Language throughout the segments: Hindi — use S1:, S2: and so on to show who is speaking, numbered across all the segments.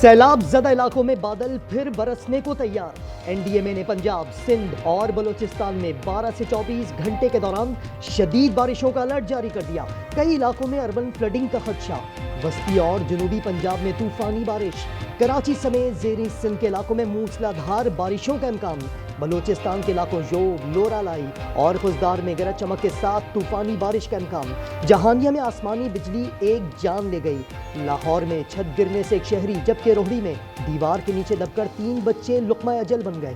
S1: सैलाब ज़दा इलाकों में बादल फिर बरसने को तैयार। एनडीएमए ने पंजाब, सिंध और बलूचिस्तान में 12 से 24 घंटे के दौरान शदीद बारिशों का अलर्ट जारी कर दिया। कई इलाकों में अर्बन फ्लडिंग का खदशा। वस्ती और जनूबी पंजाब में तूफानी बारिश। कराची समेत ज़ेरी सिंध के इलाकों में मूसलाधार बारिशों का इम्कान। बलूचिस्तान के इलाकों जोब, लोरालाई और खुजदार में गरज चमक के साथ तूफानी बारिश का इम्कान। जहानिया में आसमानी बिजली एक जान ले गई। लाहौर में छत गिरने से एक शहरी, जबकि रोहड़ी में दीवार के नीचे दबकर 3 बच्चे लुक़मा अजल बन गए।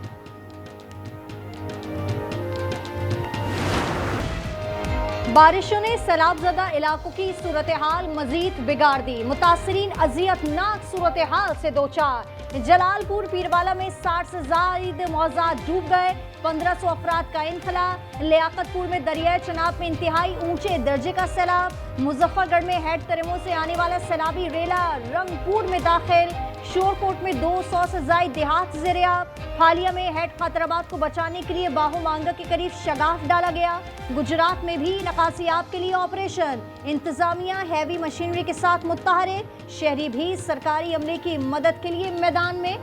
S2: बारिशों ने सैलाबज़दा इलाकों की सूरत हाल मजीद बिगाड़ दी। मुतासरीन अजियतनाक सूरत हाल से दो चार। जलालपुर पीरवाला में 60 से जायद मौज़ात डूब गए, 1500 अफराद का इनखला। लियाकतपुर में दरिया चनाब में इंतहाई ऊंचे दर्जे का सैलाब। मुजफ्फरगढ़ में हेड तरेमों से आने वाला सैलाबी रेला रंगपुर में दाखिल। शोरकोट में 200 से जायद देहात ज़ेरियाब। हालिया में हेड खैतराबाद को बचाने के लिए बाहू मांगा के करीब शगाफ डाला गया। गुजरात में भी नकासियाब के लिए ऑपरेशन। इंतजामिया हैवी मशीनरी के साथ मुत्तहरिक। शहरी भी सरकारी अमले की मदद के लिए मैदान में।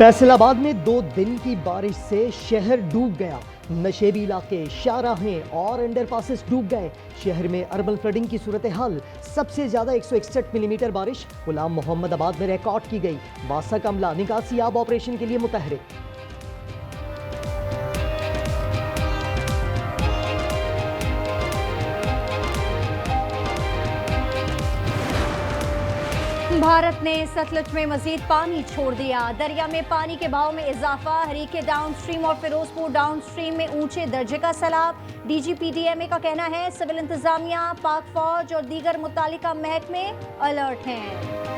S1: फैसलाबाद में 2 दिन की बारिश से शहर डूब गया। नशेबी इलाके, शाहराहें और अंडरपासेस डूब गए। शहर में अर्बन फ्लडिंग की सूरत हाल। सबसे ज्यादा 161 मिलीमीटर बारिश गुलाम मोहम्मदाबाद में रिकॉर्ड की गई। वासा का अमला निकासियाब ऑपरेशन के लिए मुतहरिक।
S2: भारत ने सतलुज में मजीद पानी छोड़ दिया। दरिया में पानी के बहाव में इजाफा। हरीके डाउन स्ट्रीम और फिरोजपुर डाउन स्ट्रीम में ऊंचे दर्जे का सैलाब। डीजीपीडीएमए का कहना है सिविल इंतजामिया, पाक फौज और दीगर मुतालिका महकमे अलर्ट हैं।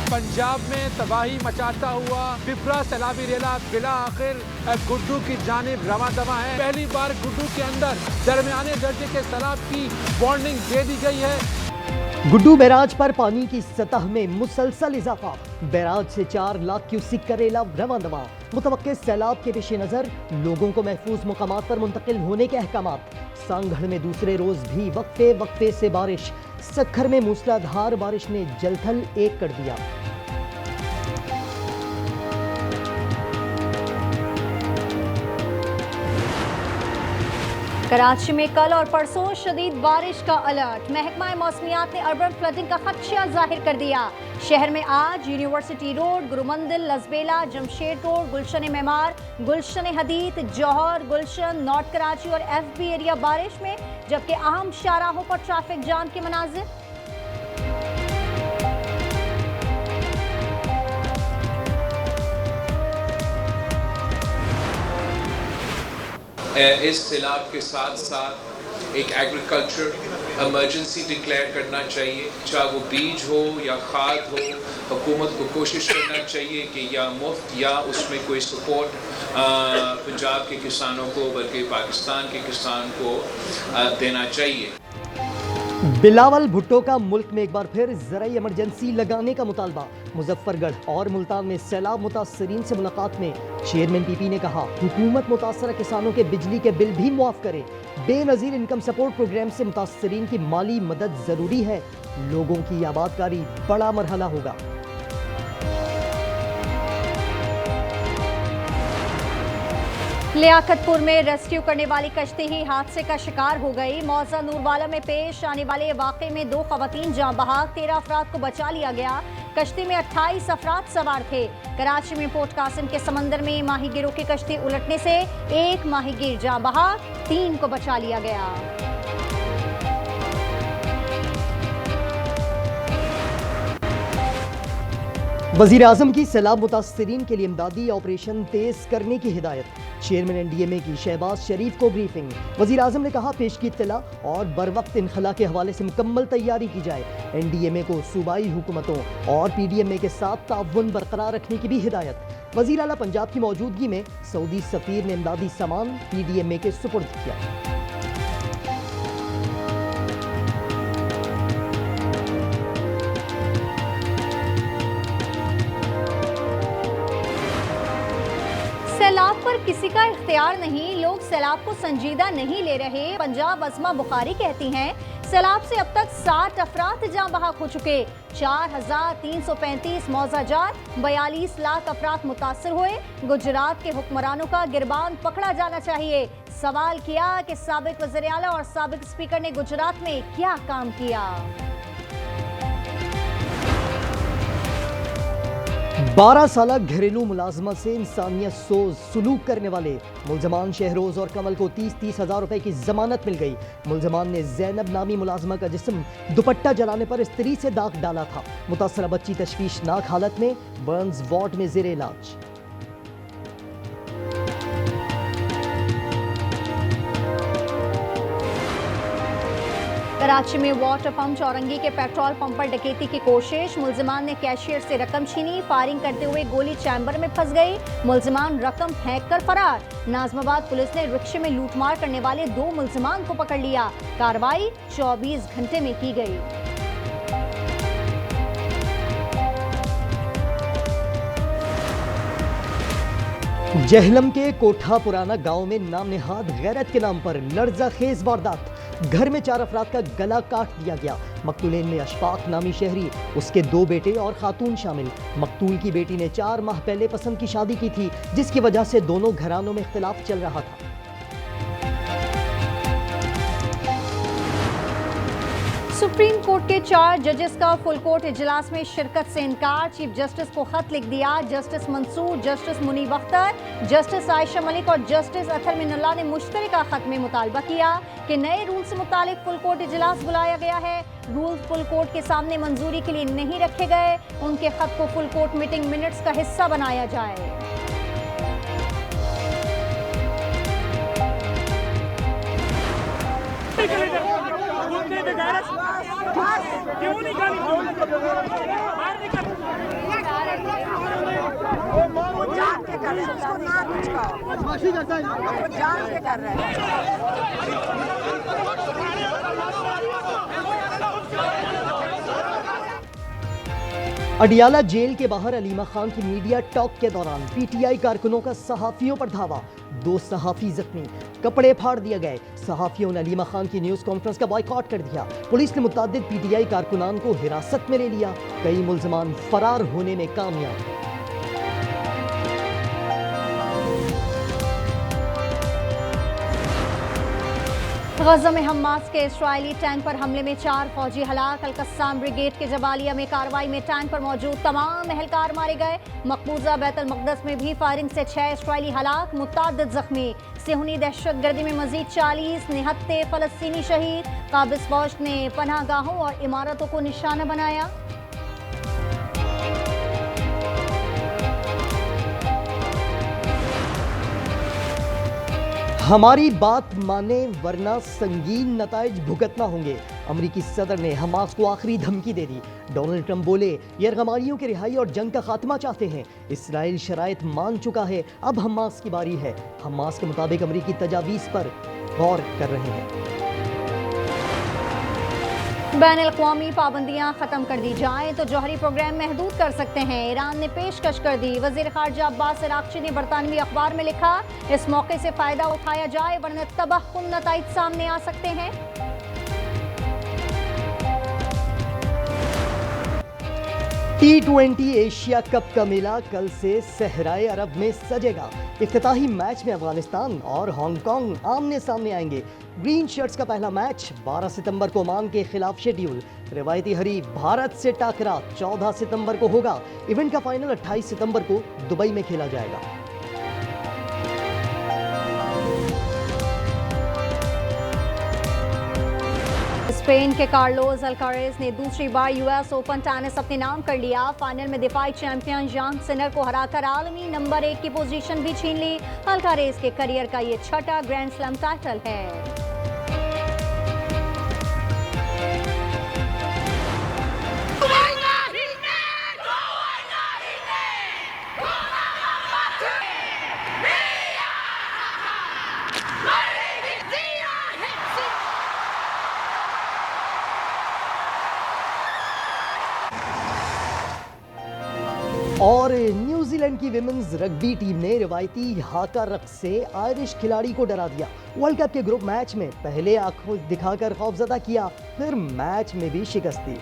S3: पंजाब में तबाही मचाता हुआ पिपरा सैलाबी रेला बिला आखिर गुड्डू की जानिब रवा दवा है। पहली बार गुड्डू के अंदर दरमियाने दर्जे के सैलाब की वार्निंग दे दी गई है।
S1: गुड्डू बैराज पर पानी की सतह में मुसलसल इजाफा। बैराज से 4 लाख क्यूसिक का रेला रवा दवा। मुतवक्के सैलाब के पेश नजर लोगों को महफूज मुकामात पर मुंतकिल होने के अहकामात। सांगढ़ में दूसरे रोज भी वक्फे वक्फे से बारिश। सखर में मूसलाधार बारिश ने जलथल एक कर दिया।
S2: कराची में कल और परसों शदीद बारिश का अलर्ट। महकमा मौसमियात ने अर्बन फ्लडिंग का खदशा जाहिर कर दिया। शहर में आज यूनिवर्सिटी रोड, गुरुमंदिल, लजबेला, जमशेद रोड, गुलशन मेमार, गुलशन हदीद, जौहर, गुलशन, नॉर्थ कराची और एफबी एरिया बारिश में, जबकि अहम शाहराहों पर ट्रैफिक जाम के मनाजिर।
S4: इस सैलाब के साथ साथ एक एग्रीकल्चर इमरजेंसी डिक्लेयर करना चाहिए, चाहे वो बीज हो या खाद हो। हुकूमत को कोशिश करना चाहिए कि या मुफ्त या उसमें कोई सपोर्ट पंजाब के किसानों को बल्कि पाकिस्तान के किसान को देना चाहिए।
S1: बिलावल भुट्टो का मुल्क में एक बार फिर ज़राई इमरजेंसी लगाने का मुतालबा। मुजफ्फरगढ़ और मुल्तान में सैलाब मुतासरीन से मुलाकात में चेयरमैन पीपी ने कहा हुकूमत मुतासरा किसानों के बिजली के बिल भी मुआफ करे। बेनज़ीर इनकम सपोर्ट प्रोग्राम से मुतासरीन की माली मदद ज़रूरी है। लोगों की आबादकारी बड़ा मरहला होगा।
S2: लियाकतपुर में रेस्क्यू करने वाली कश्ती ही हादसे का शिकार हो गई। मौजा नूरवाला में पेश आने वाले वाक़े में 2 ख़वातीन जाँ बहक, 13 अफराद को बचा लिया गया। कश्ती में 28 अफराद सवार थे। कराची में पोर्ट कासिम के समंदर में माहीगीरों की कश्ती उलटने से 1 माहीगीर जाँ बहक, 3 को बचा लिया गया।
S1: वज़ीर आज़म की सैलाब मुतासरीन के लिए इमदादी ऑपरेशन तेज करने की हिदायत। चेयरमैन एनडीएमए की शहबाज शरीफ को ब्रीफिंग। वज़ीर आज़म ने कहा पेश की इत्तला और बर वक्त इनखला के हवाले से मुकम्मल तैयारी की जाए। एनडीएमए को सूबाई हुकूमतों और पीडीएमए के साथ ताउन बरकरार रखने की भी हिदायत। वज़ीर आला पंजाब की मौजूदगी में सऊदी सफ़ीर ने इमदादी सामान पीडीएमए के सुपुर्द किया।
S2: सैलाब पर किसी का इख्तियार नहीं, लोग सैलाब को संजीदा नहीं ले रहे। पंजाब अज़मा बुखारी कहती हैं, सैलाब से अब तक 60 अफराद जान बहक हो चुके, 4335 मौजा जात, 42 लाख अफराद मुतासर हुए। गुजरात के हुक्मरानों का गिरबान पकड़ा जाना चाहिए। सवाल किया कि साबिक वज़ीर आला और साबिक स्पीकर ने गुजरात में क्या काम किया।
S1: 12 साल घरेलू मुलाजमत से इंसानियत सोज सुलूक करने वाले मुलजमान शहरोज और कमल को 30-30 हज़ार रुपए की जमानत मिल गई। मुलजमान ने जैनब नामी मुलाजमा का जिस्म दुपट्टा जलाने पर स्त्री से दाग डाला था। मुतासरा बच्ची तशवीशनाक हालत में बर्न्स वार्ड में जेर इलाज।
S2: कराची में वाटर पंप चौरंगी के पेट्रोल पंप पर डकैती की कोशिश, मुलजिमान ने कैशियर से रकम छीनी, फायरिंग करते हुए गोली चैम्बर में फंस गई। मुलजिमान रकम फेंक कर फरार। नाजमाबाद पुलिस ने रिक्शे में लूटमार करने वाले 2 मुलजिमान को पकड़ लिया। कार्रवाई 24 घंटे में की गई।
S1: जहलम के कोठा पुराना गांव में नाम नेहाद गैरत के नाम पर लर्ज़ाखेज वारदात। घर में 4 अफराद का गला काट दिया गया। मकतूलेन में अशफाक नामी शहरी, उसके 2 बेटे और खातून शामिल। मकतूल की बेटी ने 4 माह पहले पसंद की शादी की थी, जिसकी वजह से दोनों घरानों में इख्तिलाफ चल रहा था।
S2: सुप्रीम कोर्ट के 4 जजेस का फुल कोर्ट इजलास में शिरकत से इनकार। चीफ जस्टिस को खत लिख दिया। Justice Mansoor, justice Munib Akhtar, justice Ayesha Malik और जस्टिस अथर मिनुल्लाह ने मुश्तरका खत में मुतालबा किया कि नए रूल से मुतालिक फुल कोर्ट इजलास बुलाया गया है। रूल फुल कोर्ट के सामने मंजूरी के लिए नहीं रखे गए। उनके खत को फुल कोर्ट मीटिंग मिनट्स का हिस्सा बनाया जाए।
S5: क्यों नहीं गाली जान के कर रहे हैं, उसको ना कुछ कहो, जान के कर रहे हैं।
S1: अडियाला जेल के बाहर अलीमा खान की मीडिया टॉक के दौरान पीटीआई कारकुनों का सहाफियों पर धावा, 2 सहाफी जख्मी, कपड़े फाड़ दिए गए। सहाफियों ने अलीमा खान की न्यूज कॉन्फ्रेंस का बॉयकॉट कर दिया। पुलिस ने मुतअद्दिद पीटीआई कारकुनान को हिरासत में ले लिया। कई मुल्जिमान फरार होने में कामयाब।
S2: गजा में हमास के इस्राएली टैंक पर हमले में 4 फौजी हलाक। अल-कस्साम ब्रिगेड के जबालिया में कार्रवाई में टैंक पर मौजूद तमाम एहलकार मारे गए। मकबूजा बैतुल मक़दस में भी फायरिंग से 6 इस्राएली हलाक, मुतअद्दिद जख्मी। सेहूनी दहशतगर्दी में मजीद 40 निहत्ते फ़लस्तीनी शहीद। काबिज़ फौज ने पनाहगाहों और इमारतों को निशाना बनाया।
S1: हमारी बात माने वरना संगीन नताइज भुगतना होंगे। अमरीकी सदर ने हमास को आखिरी धमकी दे दी। डोनाल्ड ट्रंप बोले यरगमारियों की रिहाई और जंग का खात्मा चाहते हैं। इसराइल शराइत मान चुका है, अब हमास की बारी है। हमास के मुताबिक अमरीकी तजावीज़ पर गौर कर रहे हैं।
S2: बैनुल-अक़वामी पाबंदियां खत्म कर दी जाएं तो जौहरी प्रोग्राम महदूद कर सकते हैं। ईरान ने पेशकश कर दी। वज़ीर ख़ारजा अब्बास इराक़ची ने बरतानवी अखबार में लिखा, इस मौके से फ़ायदा उठाया जाए वरना तबाहकुन नताइज सामने आ सकते हैं।
S1: T20 एशिया कप का मेला कल से सहराए अरब में सजेगा। इफ्तिताही मैच में अफगानिस्तान और हांगकांग आमने सामने आएंगे। ग्रीन शर्ट्स का पहला मैच 12 सितंबर को ओमान के खिलाफ शेड्यूल। रिवायती हरीफ भारत से टाकरा 14 सितंबर को होगा। इवेंट का फाइनल 28 सितंबर को दुबई में खेला जाएगा।
S2: स्पेन के कार्लोस अल्कारेज ने दूसरी बार यूएस ओपन टेनिस अपने नाम कर लिया। फाइनल में दिफाई चैंपियन यांग सिनर को हराकर आलमी नंबर 1 की पोजीशन भी छीन ली। अल्कारेज के करियर का ये 6ठा ग्रैंड स्लैम टाइटल है।
S1: और न्यूजीलैंड न्यूजीलैंड की विमेंस रग्बी टीम ने रिवायती हाका रक्स से आयरिश खिलाड़ी को डरा दिया। वर्ल्ड कप के ग्रुप मैच में पहले आंखों दिखाकर खौफजदा किया, फिर मैच में भी शिकस्त दी।